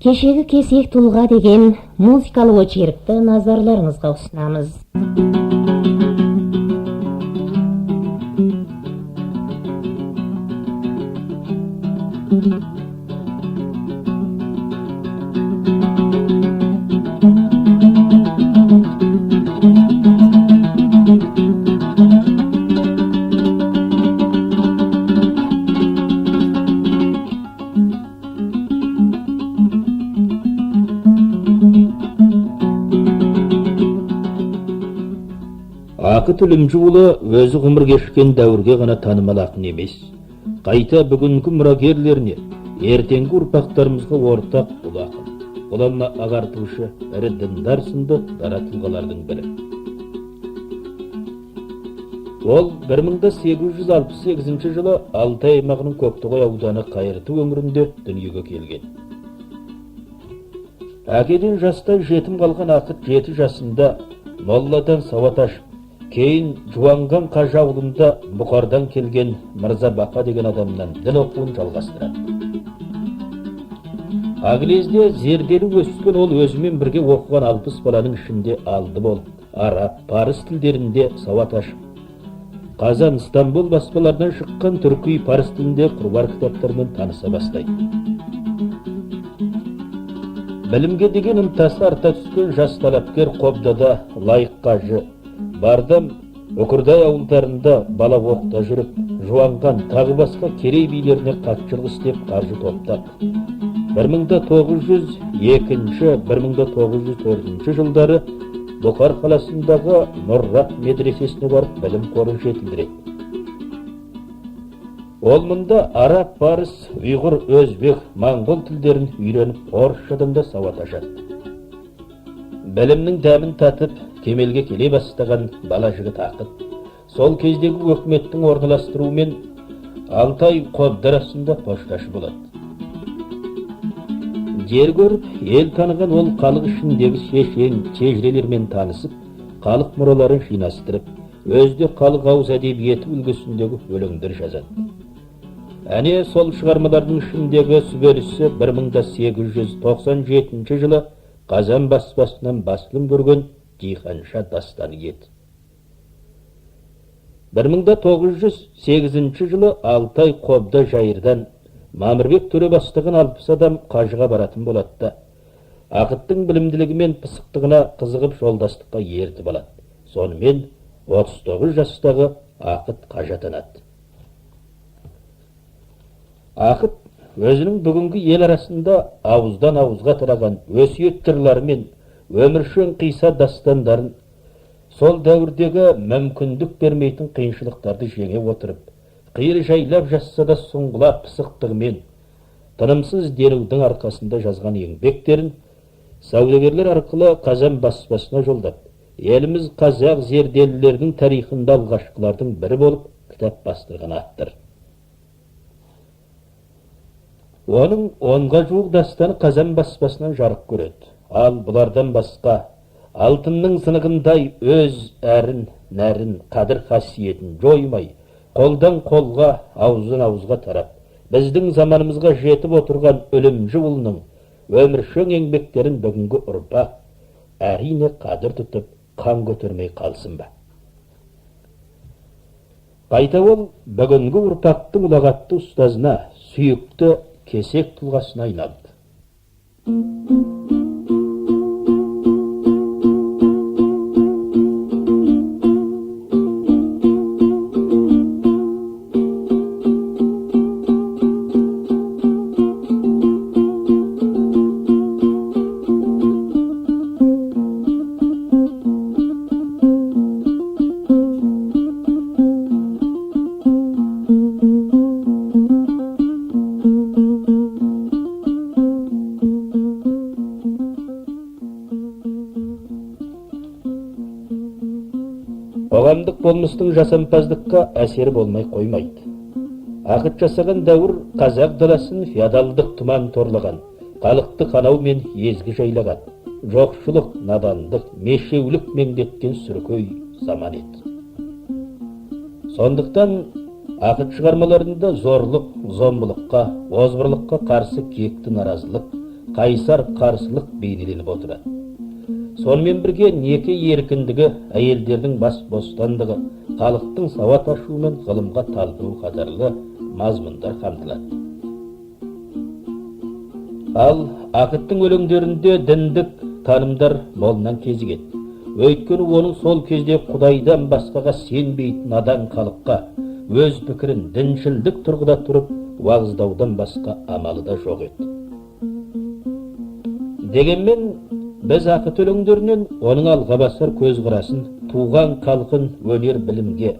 кешегі кесек тұлға деген музыкалық очеркті назарларыңызға ұсынамыз. Ақыт Үлімжіұлы өзі ғұмыр кешкен дәуірге ғана танымал ақын емес, қайта бүгінгі мұрагерлеріне, ертеңгі ұрпақтарымызға ортақ бұл ақын. Бұланна ағартушы ірі діндар сынды дара тұлғалардың бірі. Ол 1868 жылы Алтай аймағының Көктоғай ауданы Қайырты өңірінде дүниеге келген. Әкеден жастай жетім қалған ақыт 7 жасында молладан сауат ашып, кейін Жуанған Қажы ауылында Бұқардан келген Мырза Бақа деген адамнан дін оқуын жалғастырады. Ағылезде зерделі өскен ол өзімен бірге оқыған 60 баланың ішінде алды болып, араб, парыз тілдерінде сауат ашып, Қазан, Стамбул баспаларынан шыққан түркі парыз тілінде құрбар кітаптармен таныса бастайды. Білімге деген ынтасы арта түскен жас талапкер Қобдада Лайық Қажы, Бардам, Өкірдай ауылдарында бала оқта жүріп, Жуанған тағы басқа керей билеріне қатшылық істеп қаржы топтап. 1902-1904 жылдары Бұқар қаласындағы Нұррақ медресесіне барып білім қорын жетілдіреді. Ол мұнда араб, парыз, ұйғыр, өзбек, моңғол тілдерін үйреніп, орысшадан да сауат ашады. Білімнің дәмін татып, кемелге келе бастаған бала жігіт ақыт, сол кездегі өкіметтің орналастыруымен Алтай қобдарасында пошташы болады. Жер көріп, ел таныған ол халық ішіндегі шешен, шежірелермен танысып, халық мұраларын жинастырып, өзде халық ауыз әдебиеті үлгісіндегі өлеңдер жазады. Әне сол шығармалардың ішіндегі сүбелісі 1897 жылы Қазан баспасынан басылым көрген Жиһанша дастаны еді. 1908 жылы Алтай Қобда жайырдан Мамырбек төре бастаған 60 адам қажыға баратын болады. Ақыттың білімділігі мен пысықтығына қызығып жолдастыққа ертіп алады. Сонымен 39 жастағы Ақыт қажы атанады. Ақыт өзінің бүгінгі ел арасында ауыздан ауызға тараған өсиет жырларымен өміршең қиса дастандарын, сол дәуірдегі мүмкіндік бермейтін қиыншылықтарды жеңе отырып, қиыр жайлап жазса да сұңғылап пысықтығымен, тынымсыз денудің арқасында жазған еңбектерін саудагерлер арқылы Қазан баспасына жолдап, еліміз қазақ зерделілердің тарихында алғашқылардың бірі болып кітап бастырған аттыр. Оның 10-ға жуық дастаны Қазан баспасынан жарық көреді. Ал бұлардан басқа алтынның сынығындай өз әрін, нәрін, қадір қасиетін жоймай, қолдан қолға, ауыздан ауызға тарап, біздің заманымызға жетіп отырған Үлімжіұлының өміршең еңбектерін бүгінгі ұрпақ әрине қадір тұтып, қан көтермей қалсын ба. Қайта ол бүгінгі ұрпақтың ұлағатты ұстазына, сүйікті кесек тұлғасына айналды. Қоғамдық болмыстың жасампаздыққа әсері болмай қоймайды. Ақыт жасаған дәуір қазақ даласын феодалдық тұман торлаған, халықты қанау мен езгі жайлаған, жоқшылық, надандық, мешеулік меңдеткен сүркөй заман еді. Сондықтан ақыт шығармаларында зорлық, зомбылыққа, озбырлыққа қарсы кекті наразылық, қайсар қарсылық бейнеленіп отырады. Сонымен бірге неке еркіндігі, әйелдердің бас бостандығы, халықтың сауат ашу мен ғылымға талпыну қатарлы мазмұндар қамтылады. Ал Ақыттың өлеңдерінде діндік танымдар молынан кезігеді. Өйткені оның сол кезде Құдайдан басқаға сенбейтін надан халыққа өз пікірін діншілдік тұрғыда тұрып уағыздаудан басқа амалы да жоқ еді. Дегенмен біз Ақыт өлеңдерінен оның алға басар көзқарасын туған халқын өнер білімге,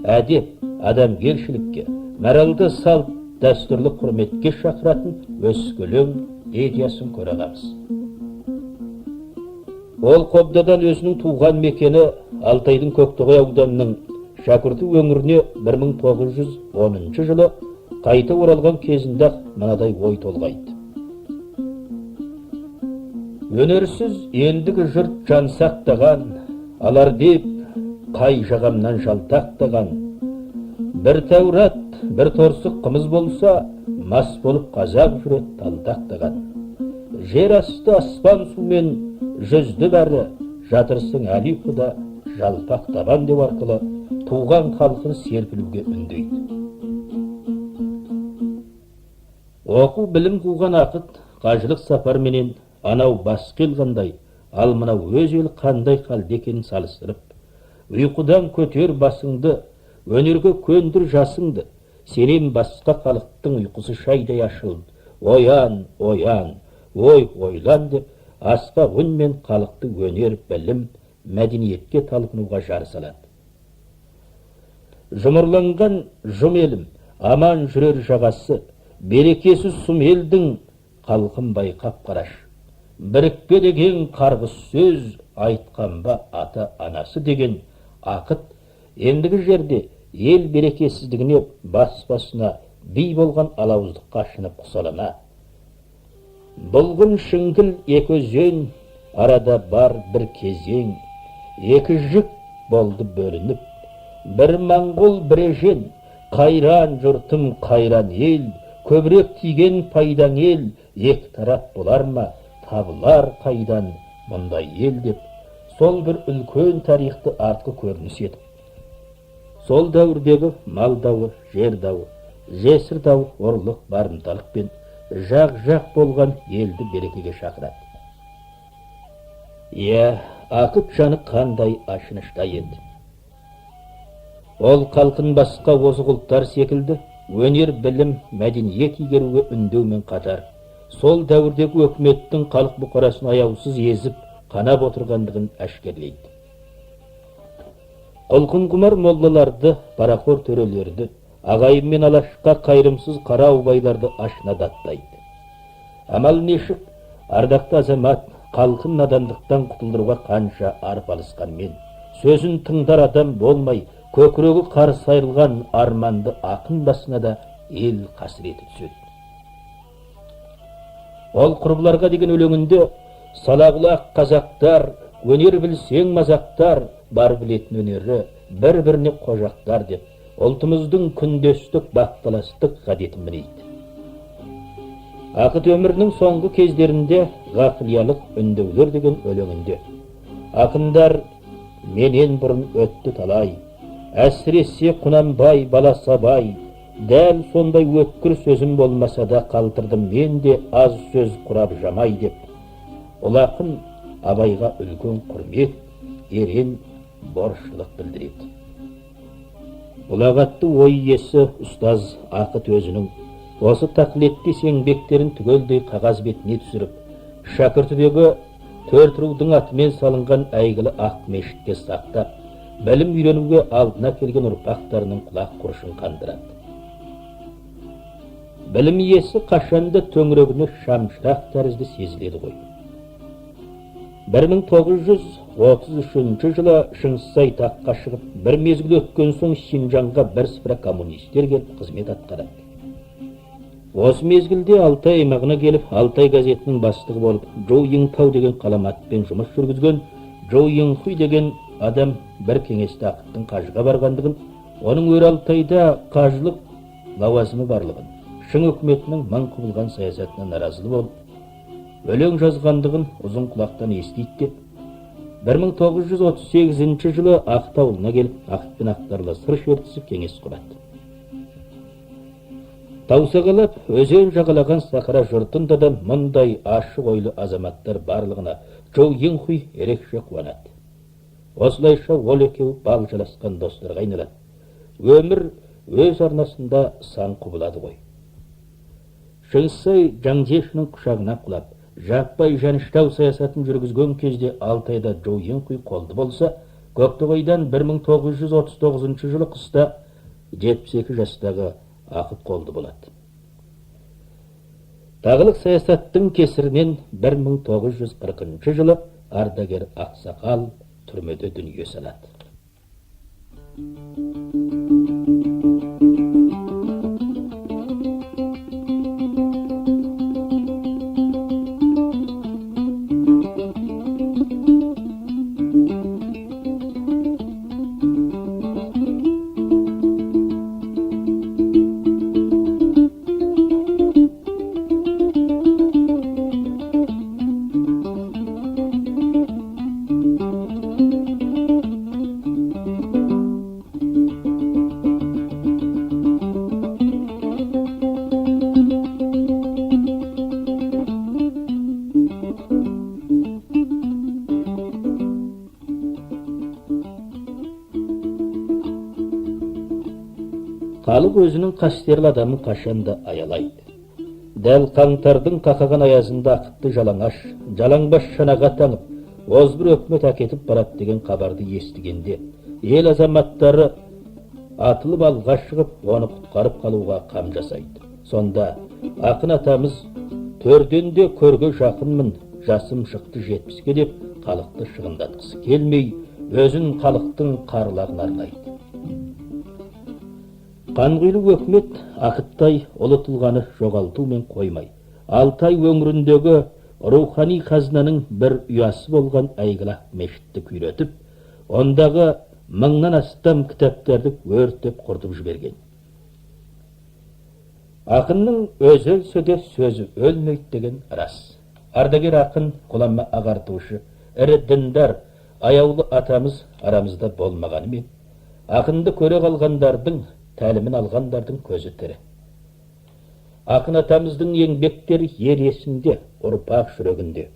әдеп, адамгершілікке, моральды салт, дәстүрлі құрметке шақыратын өскелең идеясын көре аламыз. Ол Қобдадан өзінің туған мекені Алтайдың Көктоғай ауданының Шәкірті өңіріне 1910 жылы қайта оралған кезінде мынадай ой толғайды. Өнерсіз ендігі жұрт жан сақтаған, алар деп қай жағамнан жалтақтаған. Бір тәурат, бір торсық қымыз болса, мас болып қазақ жүрет талтақтаған. Жер асты аспан сумен жүзді бәрі, жатырсың әлі құда жалпақ табан деп арқылы туған халқын серпілуге үндейді. Оқу білім қуған Ақыт қажылық сапарменен анау басқел қандай, ал мынау өз ел қандай халде екенін салыстырып, ұйқыдан көтер басыңды, өнерге көндір жасыңды, сенен басқа халықтың ұйқысы шайдай ашылды. Оян, оян, ой, ойлан деп, асқа үнмен халықты өнер, білім, мәдениетке талпынуға жар салады. Жұмырланған жұм елім, аман жүрер жағасы, берекесіз сұм елдің халқын байқап қараш. Бірікпе деген қарғыс сөз айтқан ба ата анасы деген Ақыт ендігі жерде ел берекесіздігіне бас-басына бей болған алауыздыққа ашынып құсалана. Бұлғын шыңгіл екі өзен, арада бар бір кезең, екі жүк болды бөлініп, бір моңғол бір ежен, қайран жұртым қайран ел, көбірек тиген пайдаң ел, екі тарап болар ма, табылар қайдан мұндай ел деп, сол бір үлкен тарихты артқы көрініс етіп. Сол дәуірдегі мал дауы, жер дауы, жесір дауы, орлық, барымталықпен жақ-жақ болған елді берекеге шақырады. Ақыт жаны қандай ашынышта еді. Ол халқын басқа озық ұлттар секілді өнер, білім, мәдениет игеруге үндеумен қатар, сол дәуірдегі өкіметтің халық бұқарасын аяусыз езіп, қанап отырғандығын әшкерлейді. Құлқын құмар моллаларды, парақор төрелерді, ағайын мен алашқа қайрымсыз қара убайларды ашына даттайды. Амал нешік, ардақты азамат, халқын надандықтан құтылдыруға қанша арпалысқанмен, сөзін тыңдар адам болмай, көкірегі қарсы айрылған арманды ақын басына да ел қасіреті түседі. Ол құрбыларға деген өлеңінде салағұлақ қазақтар, өнер білсең мазақтар, бар білетін өнері, бір-біріне қожақтар деп, ұлтымыздың күндестік, бақталастық ғадетін мінейді. Ақыт өмірінің соңғы кездерінде ғақлиялық үндеулер деген өлеңінде ақындар менен бұрын өтті талай, әсіресе Құнанбай, Баласабай, дәл сондай өткір сөзім болмаса да қалтырдым мен де аз сөз құрап жамай деп, ол ақын Абайға үлкен құрмет, ерен борыштылық білдіреді. Ұлағатты ой иесі ұстаз Ақыт өзінің осы тақлеттес еңбектерін түгелдей қағаз бетіне түсіріп, шәкіртідегі төрт рудың атымен салынған әйгілі ақ мешітке сақтап, білім үйренуге алдына келген ұрпақтарының құлақ құрышын қандырады. Білім иесі қашанда төңірегіне шамшырақ тәрізді сезіледі ғой. 1933 жылы Шыңғысай таққа шығып, бір мезгіл өткен соң Шинжанға бірсыпыра коммунистер келіп қызмет атқарады. Осы мезгілде Алтай аймағына келіп, Алтай газетінің бастығы болып, Джоу Йиңтау деген қаламатпен жұмыс жүргізген Джоу Йиңхуй деген адам бір кеңесте Ақыттың қажыға барғандығын, оның өр Алтайда қажылық лауазымы барлығын, Шың үкіметінің маң құбылған саясатына наразылы болып, өлең жазғандығын ұзын құлақтан естиді деп 1938 жылы Ақтауылына келіп, Ақытпен Ақтарлы сыр шертісіп кеңес құрады. Таусағалап, өзен жағалаған сахара жұртында да мұндай ашық ойлы азаматтар барлығына Чоу Йын-хуй ерекше қуанады. Осылайша ол екеуі бал жаласқан достарға айналады. Өмір өз арнасында сан құбылады ғой. Шыңғысай Жаңжешінің құшағына құлап, жаппай жаныштау саясатын жүргізген кезде Алтайда Чоу Йын-хуй қолды болса, Көктоғайдан 1939 жылы қыста 72 жастағы Ақыт қолды болады. Тағылық саясаттың кесірінен 1940 жылы ардагер Ақсақал түрмеде дүние салады. Халық өзінің қастерлі адамын қашанда аялайды. Дәл қаңтардың қақаған аязында Ақытты жалаңбас шанаға таңып, озбір өкімет әкетіп барады деген хабарды естігенде, ел азаматтары атылып алға шығып, оны құтқарып қалуға қам жасайды. Сонда ақын атамыз төрденде көрге жақынмын, жасым шықты 70-ке деп, халықты шығындатқысы келмей, өзін халықтың қарылағын арнайды. Қанғұйлы өкімет Ақыттай ұлы тұлғаны жоғалтумен қоймай, Алтай өңіріндегі рухани қазынаның бір ұясы болған әйгілі мешітті күйретіп, ондағы 1000-нан астам кітаптарды өртеп құртып жіберген. Ақынның өзі өлсе де сөзі өлмейді деген рас. Ардагер ақын, ғұлама ағартушы, ірі діндар, аяулы атамыз арамызда болмағанымен, ақынды көре қалғандардың, тәлімін алғандардың көзі тірі. Ақын атамыздың еңбектері ер есінде, ұрпақ жүрегінде.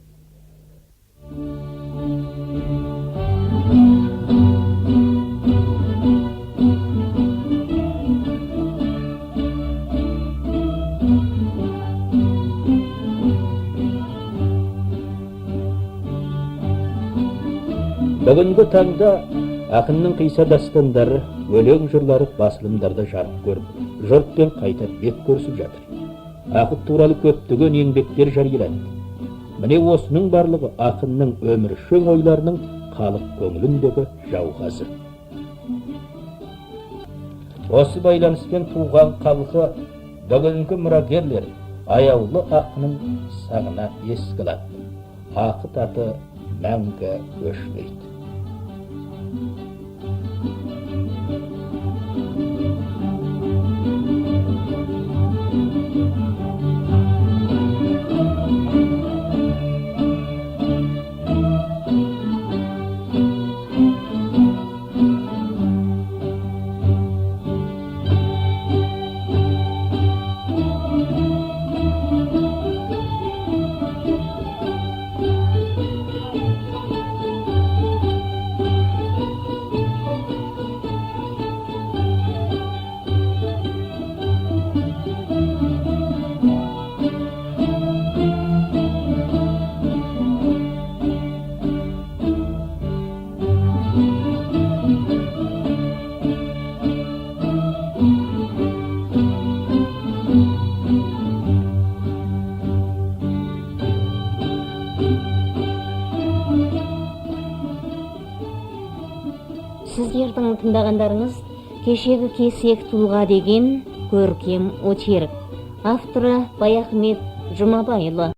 Бүгінгі таңда ақынның қиса дастандары, өлең жырлары басылымдарда жарық көріп, жұртпен қайта бет көрісіп жатыр. Ақыт туралы көптеген еңбектер жарияланды. Міне осының барлығы ақынның өміршең ойларының халық көңіліндегі жауғазы. Осы байланыспен туған халқы бүгінгі мұрагерлер аяулы ақынның сағына еске алады. Ақыт аты мәңгі өшпейді. Сіздердің тыңдағандарыңыз кешегі кесек тұлға деген көркем очерк. Авторы Баяхмет Жұмабайұлы.